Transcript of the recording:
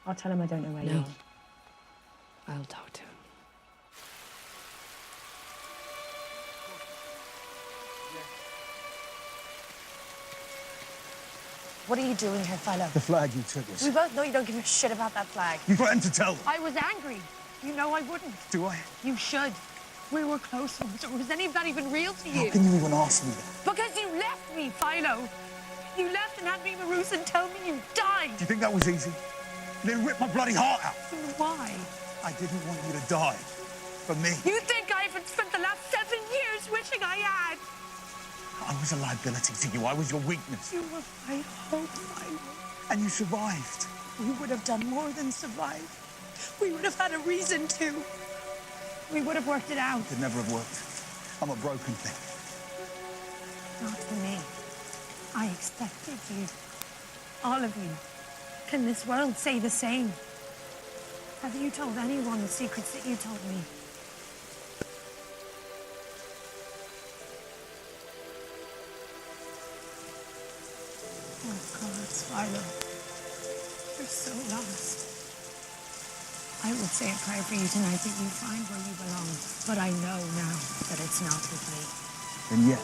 I'll tell him I don't know where you are. I'll talk to him. What are you doing here, Phillo? The flag you took us. We both know you don't give a shit about that flag. You threatened to tell them. I was angry. You know I wouldn't. Do I? You should. We were close ones, or was any of that even real to you? How can you even ask me that? Because you left me, Phillo. You left and had me maroon and tell me you died. Do you think that was easy? They ripped my bloody heart out. Why? I didn't want you to die. For me. You think I haven't spent the last 7 years wishing I had? I was a liability to you. I was your weakness. You were my hope, Phillo. And you survived. We would have done more than survive. We would have had a reason to. We would have worked it out. It could never have worked. I'm a broken thing. Not for me. I expected you. All of you. Can this world say the same? Have you told anyone the secrets that you told me? Oh, God, Phillo. You're so lost. I would say a prayer for you tonight that you find where you belong. But I know now that it's not with me. And yet,